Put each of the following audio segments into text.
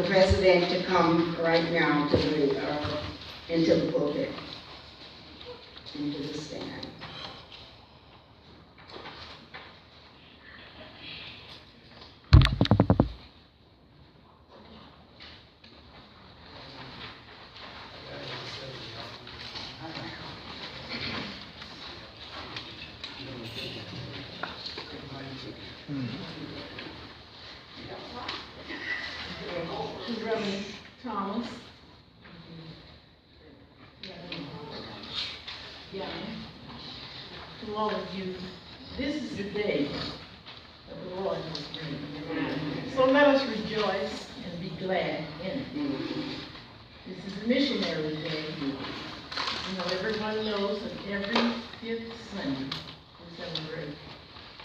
the president to come right now to into the pulpit, into the stand. Reverend Thomas. Yeah. To all of you, this is the day that the Lord has made. So let us rejoice and be glad in it. This is Missionary Day. You know, everyone knows that every fifth Sunday we celebrate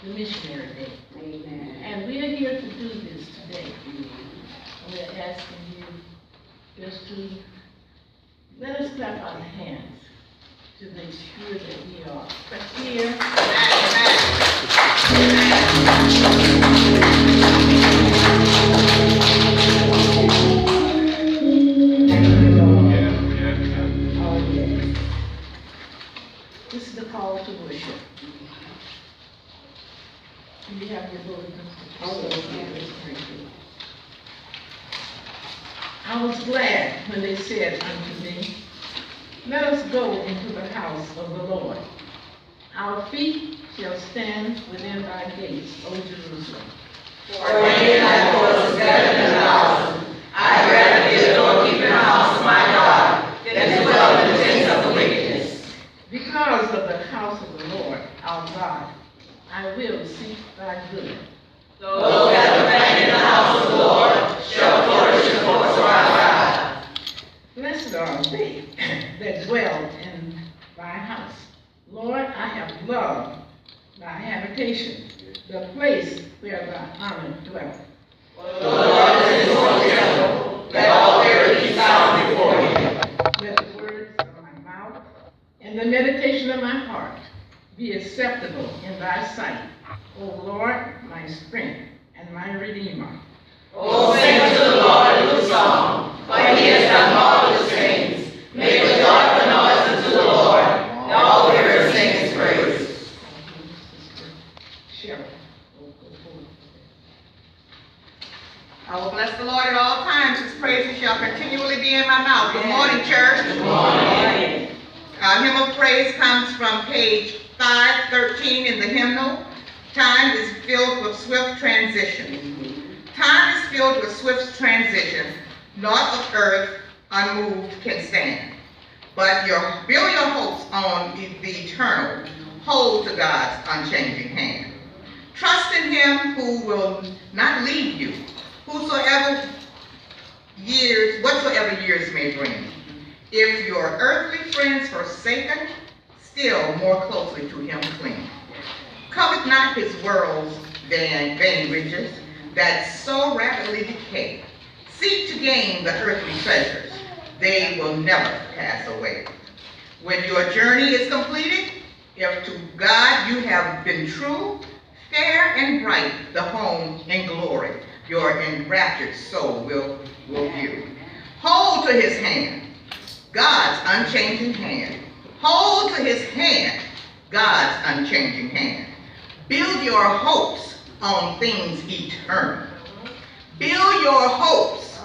the Missionary Day. Amen. And we are here to do this today. We're asking you just to let us clap our hands to make sure that we are here. Oh, yes. This is the call to worship. Do you have your bulletin? Oh, yes. I was glad when they said unto me, let us go into the house of the Lord. Our feet shall stand within thy gates, O Jerusalem. For in thy courts is better than 1,000. I'd rather be a doorkeeper in the house of my God than dwell in the tents of the wickedness. Because of the house of the Lord, our God, I will seek thy good. Those that remain in the house of the Lord shall flourish in the courts of our God. Blessed are they that dwell in thy house. Lord, I have loved thy habitation, the place where thy honor dwelleth. The Lord is his holy temple. Let all the earth be silent before him. Let the words of my mouth and the meditation of my heart be acceptable in thy sight, O Lord, my strength and my redeemer. O sing to the Lord a new song, for he has done marvelous things. Make a joyful noise unto the Lord, and all the earth sing his praise. Cheryl. I will bless the Lord at all times. His praises shall continually be in my mouth. Good morning, church. Good morning. Our hymn of praise comes from page 513 in the hymnal. Time is filled with swift transition. Time is filled with swift transition. Naught of earth unmoved can stand. But build your hopes on the eternal. Hold to God's unchanging hand. Trust in him who will not leave you, whatsoever years may bring. If your earthly friends forsaken, still more closely to him cling. Covet not his world's vain riches that so rapidly decay. Seek to gain the earthly treasures. They will never pass away. When your journey is completed, if to God you have been true, fair and bright the home in glory your enraptured soul will view. Hold to his hand, God's unchanging hand. Hold to his hand, God's unchanging hand. Build your hopes on things eternal. Build your hopes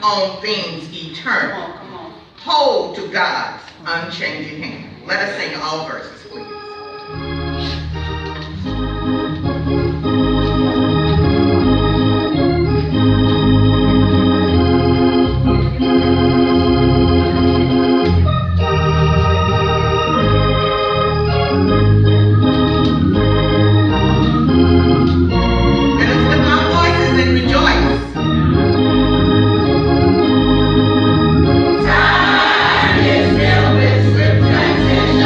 on things eternal. Hold to God's unchanging hand. Let us sing all verses, please. Time is filled with swift transition.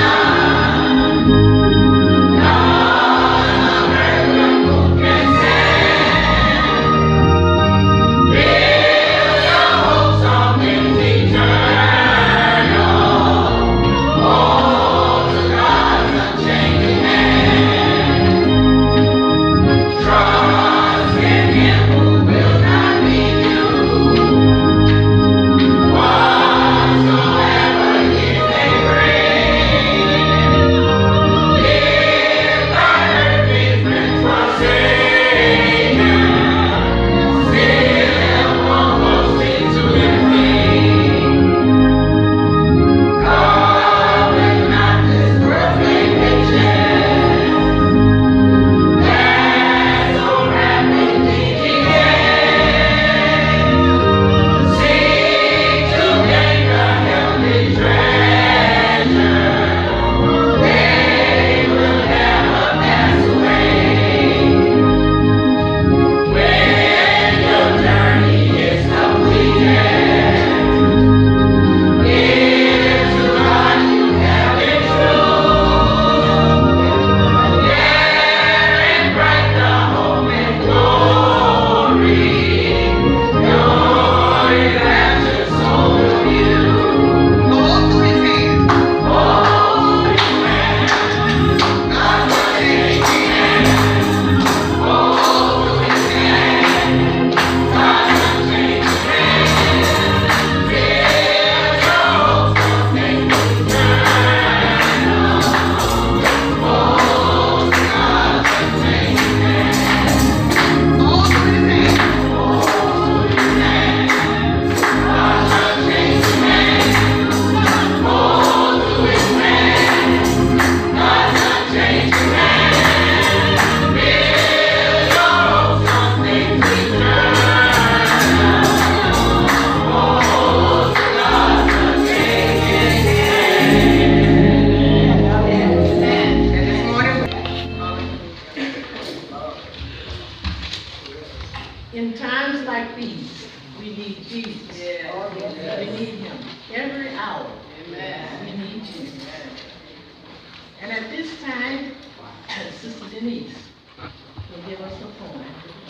Sister Denise will give us a poem,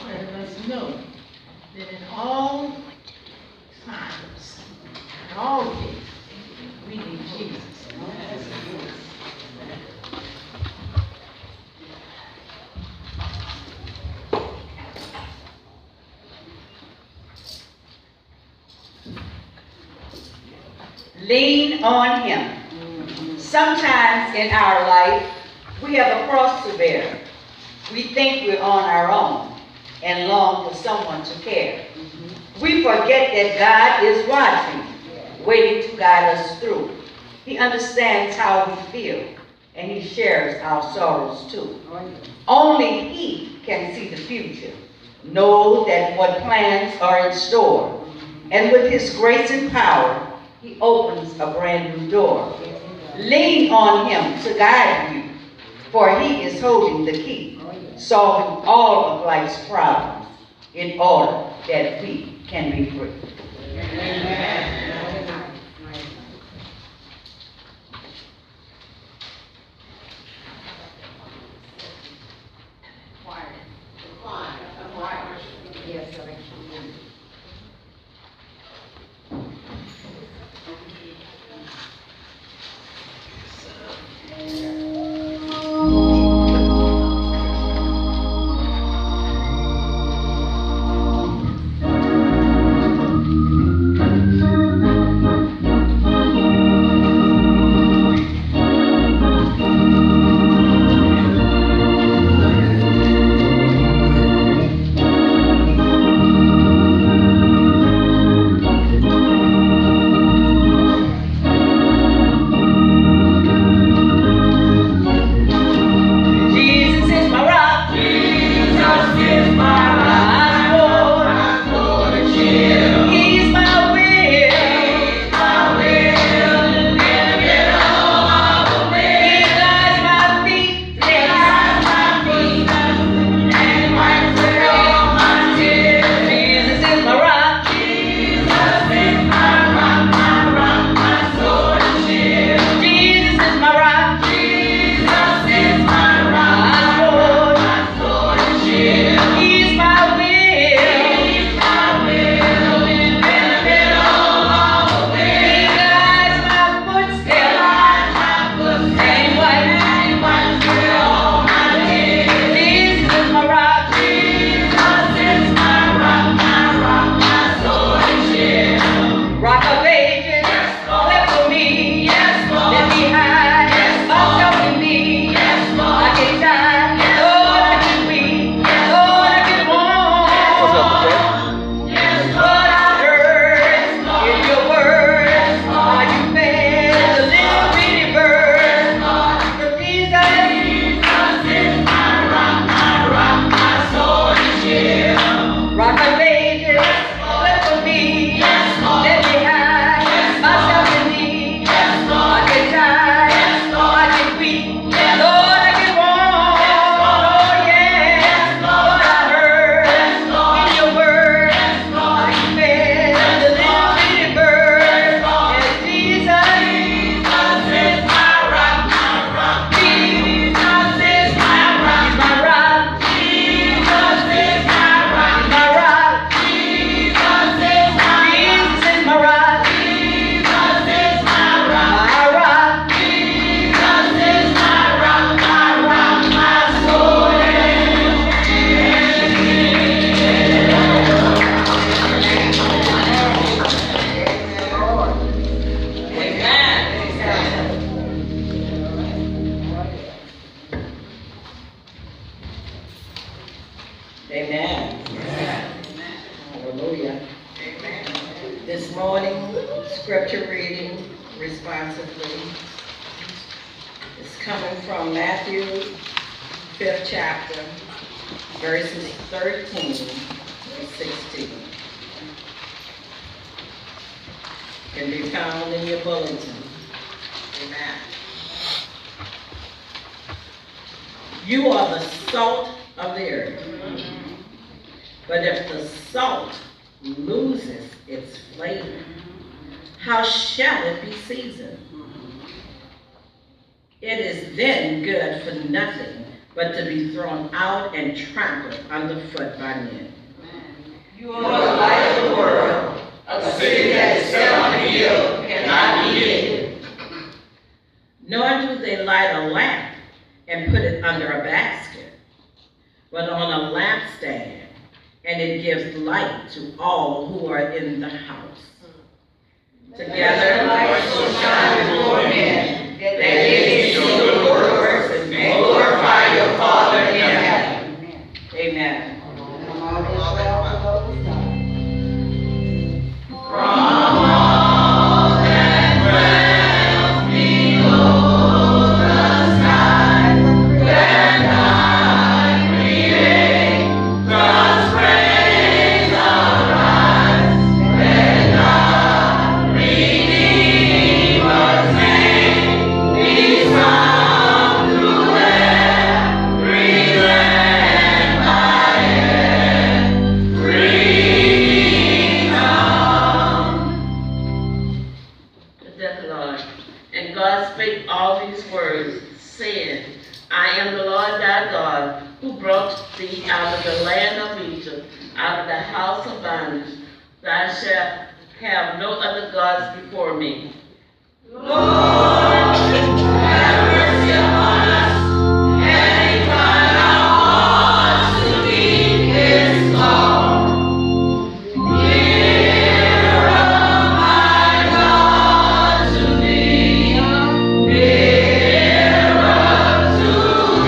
letting us know that in all times, in all cases, we need Jesus. Lean on him. Sometimes in our life, we have a cross to bear. We think we're on our own and long for someone to care. We forget that God is watching, waiting to guide us through. He understands how we feel, and he shares our sorrows too. Only he can see the future, know that what plans are in store, and with his grace and power, he opens a brand new door. Lean on him to guide you, for he is holding the key, solving all of life's problems in order that we can be free. Amen. Yes, sir. Amen. Hallelujah. This morning, scripture reading responsibly is coming from Matthew, 5th chapter, verses 13 through 16. Can be found in your bulletin. Amen. You are the salt of the earth. But if the salt loses its flavor, how shall it be seasoned? It is then good for nothing but to be thrown out and trampled underfoot by men. You are the light of the world. A city that is set on a hill cannot be hidden. Nor do they light a lamp and put it under a basket, but on a lampstand, and it gives light to all who are in the house. Together, light shall shine before men, that they may see your good works and glorify your Father in heaven. Amen. From all that dwells below the sky, let thy create God's praise arise. Let thy Redeemer's name be sung through every land by every tongue. The Decalogue. And God spake all these words, saying, I am the Lord thy God, who brought thee out of the land of Egypt, out of the house of bondage. Thou shalt have no other gods before me. Lord, have mercy upon us, and incline our hearts to keep His law. Nearer, my God, to Thee, nearer to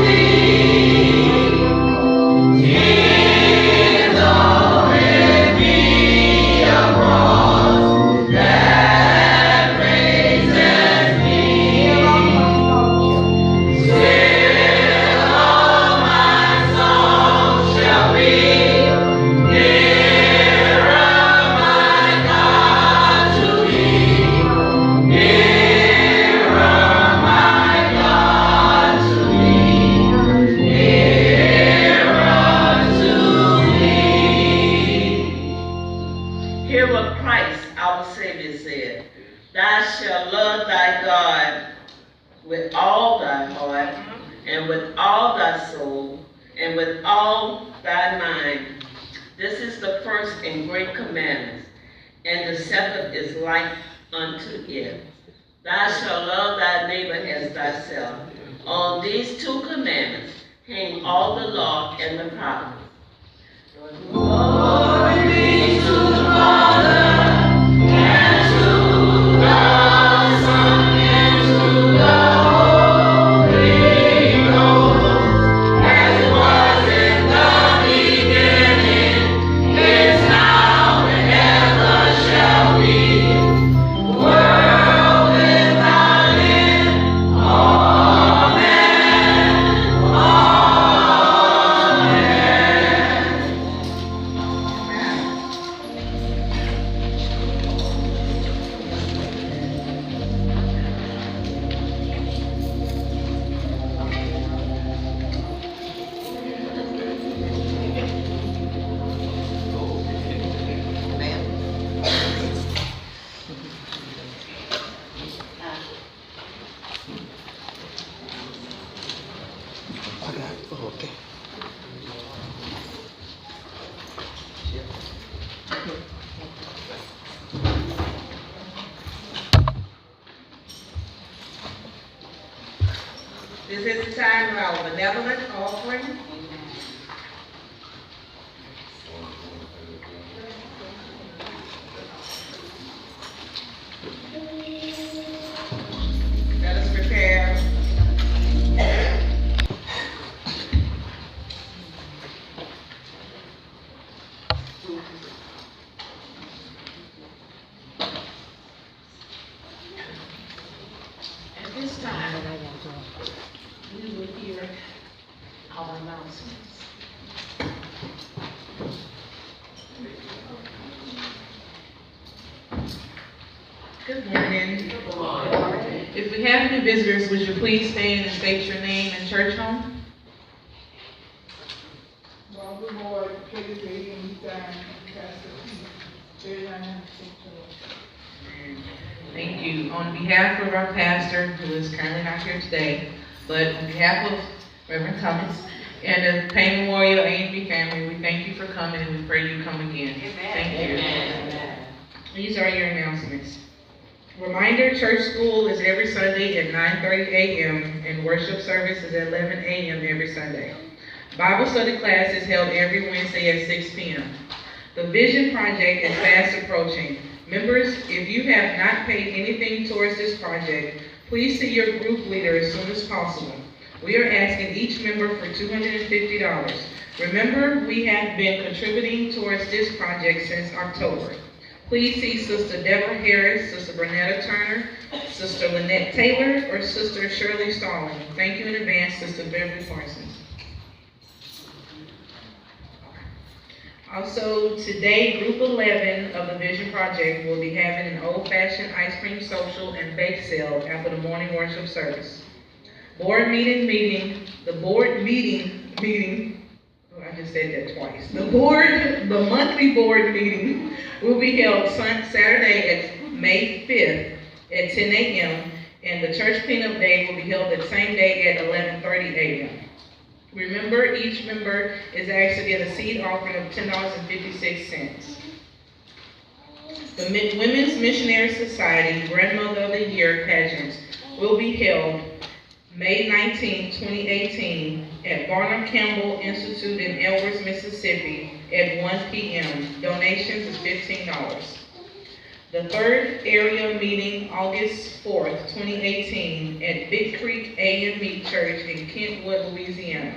Thee. Here, though it be a cross that raises me, still all my soul shall be nearer, my God, to Thee. Nearer, my God, to Thee. Nearer to Thee. Hear what Christ, our Savior, said. Thou shalt love thy God with all thy heart, and with all thy soul, and with all thy mind. This is the first and great commandment, and the second is like unto it. Thou shalt love thy neighbor as thyself. On these two commandments hang all the law and the prophets. Glory be to the Father, and to the Son, and to the Holy Ghost, as it was in the beginning, is now, and ever shall be, world without end. Amen. This is the time of our benevolent offering. Let us prepare. At this time, we will hear our announcements. Good morning. If we have any visitors, would you please stand and state your name and church home? Barbara Moore, KJ, and Pastor P. 39 Thank you. On behalf of our pastor, who is currently not here today, but on behalf of Reverend Thomas, and the Payne Memorial A&B family, we thank you for coming and we pray you come again. Thank you. These are your announcements. Reminder, church school is every Sunday at 9:30 a.m. and worship service is at 11 a.m. every Sunday. Bible study class is held every Wednesday at 6 p.m. The Vision Project is fast approaching. Members, if you have not paid anything towards this project, please see your group leader as soon as possible. We are asking each member for $250. Remember, we have been contributing towards this project since October. Please see Sister Deborah Harris, Sister Bernetta Turner, Sister Lynette Taylor, or Sister Shirley Stalling. Thank you in advance, Sister Beverly Parsons. Also, today, Group 11 of the Vision Project will be having an old-fashioned ice cream social and bake sale after the morning worship service. The board meeting, I just said that twice. The monthly board meeting will be held Saturday at May 5th at 10 a.m. and the church cleanup day will be held the same day at 11:30 a.m. Remember, each member is asked to get a seed offering of $10.56. The Women's Missionary Society Grandmother of the Year pageant will be held May 19, 2018 at Barnum Campbell Institute in Elvers, Mississippi at 1 p.m. Donations is $15. The third area meeting August 4th, 2018 at Big Creek A&B Church in Kentwood, Louisiana.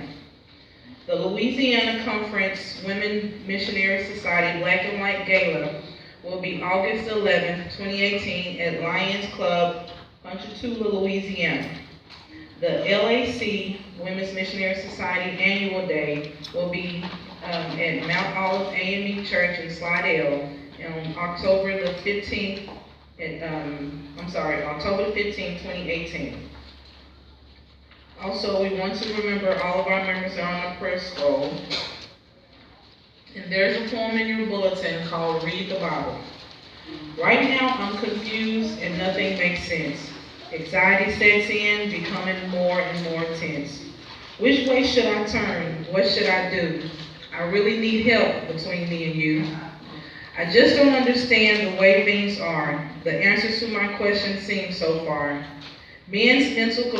The Louisiana Conference Women Missionary Society Black and White Gala will be August 11th, 2018 at Lions Club, Ponchatoula, Louisiana. The LAC Women's Missionary Society Annual Day will be at Mount Olive A&E Church in Slidell on October the 15th, October 15th, 2018. Also, we want to remember all of our members are on the prayer scroll. And there's a poem in your bulletin called Read the Bible. Right now, I'm confused and nothing makes sense. Anxiety sets in, becoming more and more tense. Which way should I turn? What should I do? I really need help between me and you. I just don't understand the way things are. The answers to my questions seem so far. Men's mental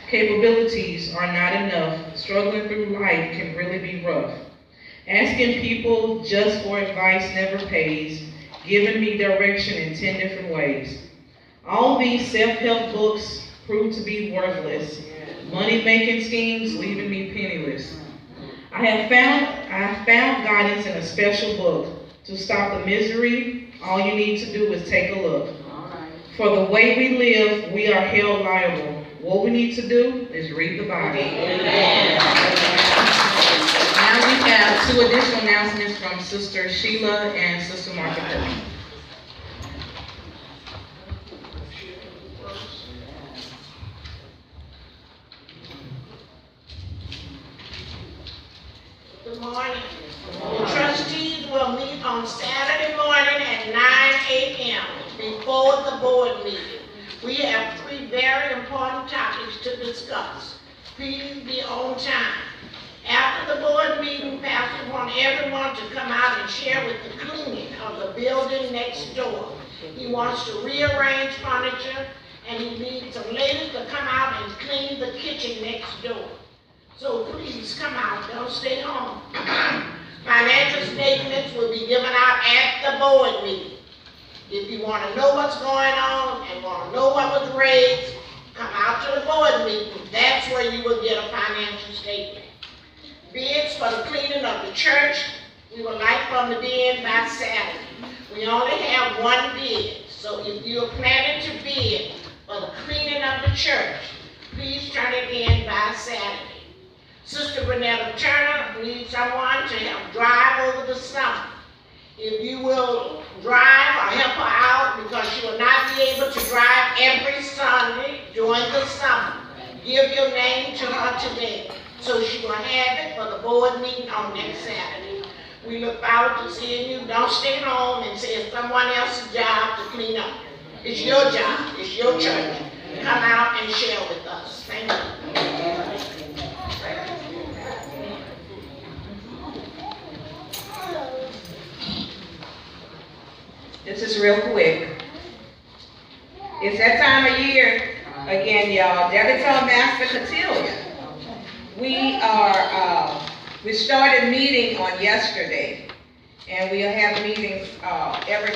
capabilities are not enough. Struggling through life can really be rough. Asking people just for advice never pays. Giving me direction in 10 different ways. All these self-help books prove to be worthless. Money-making schemes leaving me penniless. I have found guidance in a special book. To stop the misery, all you need to do is take a look. For the way we live, we are held liable. What we need to do is read the Bible. Now we have two additional announcements from Sister Sheila and Sister Martha. Good morning. The trustees will meet on Saturday morning at 9 a.m. before the board meeting. We have 3 very important topics to discuss. Please be on time. After the board meeting, Pastor wants everyone to come out and share with the cleaning of the building next door. He wants to rearrange furniture and he needs some ladies to come out and clean the kitchen next door. So please come out, don't stay home. Financial statements will be given out at the board meeting. If you want to know what's going on and want to know what was raised, come out to the board meeting. That's where you will get a financial statement. Bids for the cleaning of the church, we would like them to be in by Saturday. We only have 1 bid, so if you're planning to bid for the cleaning of the church, please turn it in by Saturday. Sister Bernetta Turner needs someone to help drive over the summer. If you will drive or help her out, because she will not be able to drive every Sunday during the summer, give your name to her today so she will have it for the board meeting on next Saturday. We look forward to seeing you. Don't stay home and say it's someone else's job to clean up. It's your job. It's your church. Come out and share with us. Thank you. real quick. It's that time of year, again, y'all, Debutante Master Cotillion. We started meeting on yesterday, and we'll have meetings every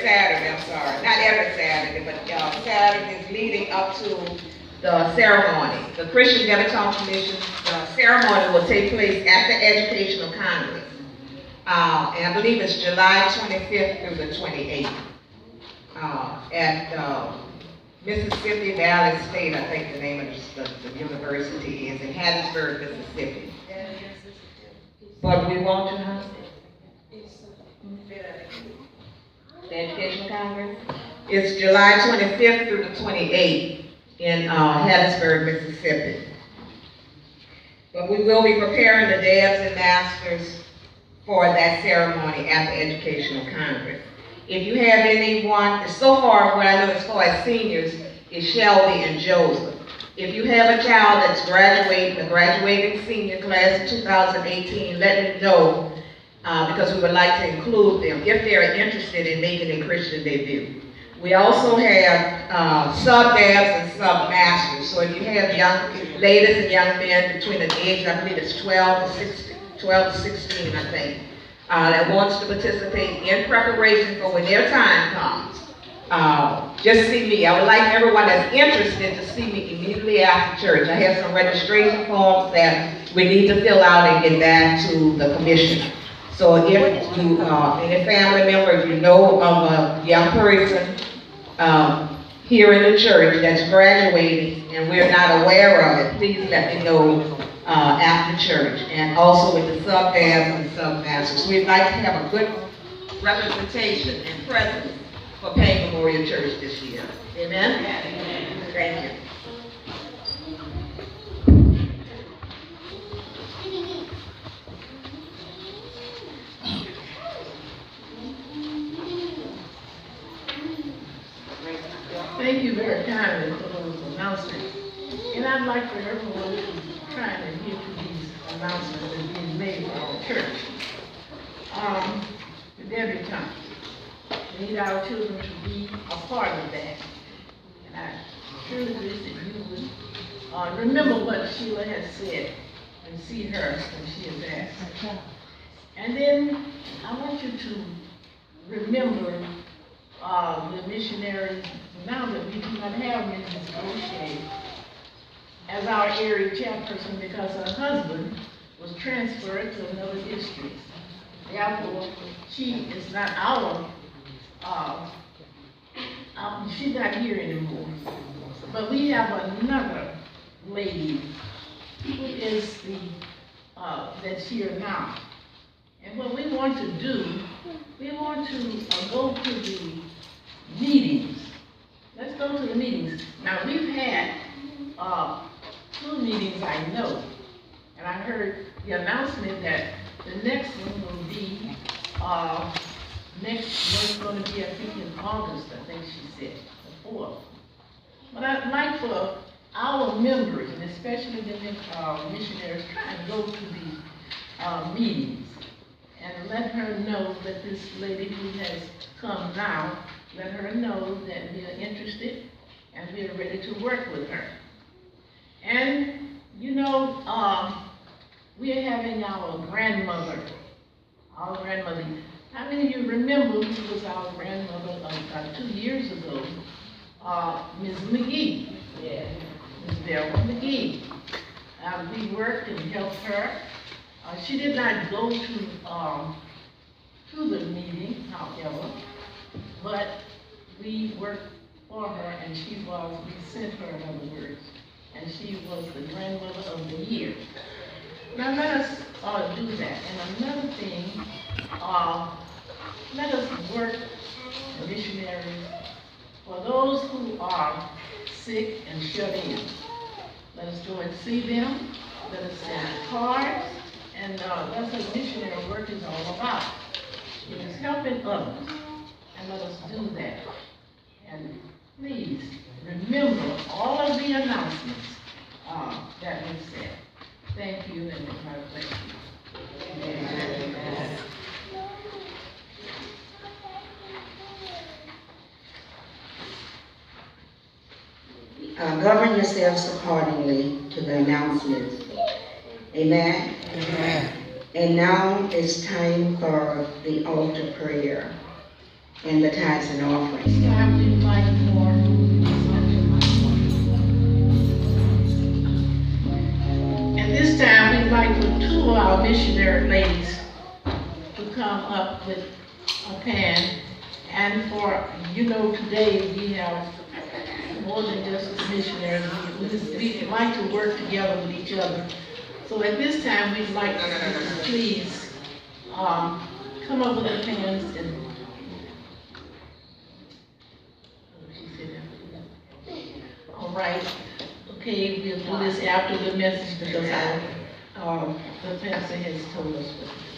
Saturday, I'm sorry. Not every Saturday, but Saturdays leading up to the ceremony. The Christian Debutante Commission ceremony will take place at the Educational Congress. And I believe it's July 25th through the 28th. At Mississippi Valley State, I think the name of the university is, in Hattiesburg, Mississippi. But we want to have the Educational Congress. It's July 25th through the 28th in Hattiesburg, Mississippi. But we will be preparing the Debs and Masters for that ceremony at the Educational Congress. If you have anyone, so far what I know as far as seniors is Shelby and Joseph. If you have a child that's graduating, the graduating senior class of 2018, let me know because we would like to include them if they're interested in making a Christian debut. We also have sub-dabs and sub-masters. So if you have young ladies and young men between the age, I believe it's 12 to 16, I think, that wants to participate in preparation for when their time comes, just see me. I would like everyone that's interested to see me immediately after church. I have some registration forms that we need to fill out and get back to the commissioner. So if you, any family member, if you know of a young person here in the church that's graduating and we're not aware of it, please let me know after church, and also with the sub-dabs and sub-masters. We'd like to have a good representation and presence for Payne Memorial Church this year. Amen? Amen. Thank you. Thank you very kindly for those announcements. And I'd like for everyone who's trying to adhere to these announcements that are being made for our church. The debutantes. We need our children to be a part of that. And I truly wish that you would remember what Sheila has said and see her when she is asked. And then I want you to remember the missionaries, now that we do not have Mrs. O'Shea as our area chairperson because her husband was transferred to another district. Therefore, she is not she's not here anymore. But we have another lady who is that's here now. And what we want to do, we want to go to the meetings. Let's go to the meetings. Now, we've had 2 meetings, I know, and I heard the announcement that the next one will be next one's going to be, I think, in August. I think she said the 4th. But I'd like for our members, and especially the missionaries, try and go to the meetings and let her know that this lady who has come now, let her know that we are interested and we are ready to work with her. And, you know, we are having our grandmother. How many of you remember who was our grandmother about 2 years ago? Ms. McGee. Yeah. Ms. Deborah McGee. We worked and helped her. She did not go to the meeting, however, but we worked for her, and we sent her, in other words, and she was the grandmother of the year. Now let us do that. And another thing, let us work, missionaries, for those who are sick and shut in. Let us go and see them. Let us send cards. And that's what missionary work is all about. It is helping others. And let us do that. And please remember all of the announcements that we said. Thank you, and God bless you. Amen. govern yourselves accordingly to the announcements. Amen? Amen. And now it's time for the altar prayer and the tithes and offerings. This time we'd like for, and this time we'd like for 2 of our missionary ladies to come up with a pan. And for, today we have more than just missionaries. We like to work together with each other. So at this time, we'd like to please come up with the pans and. All right. Okay, we'll do this after the message because the pastor has told us what.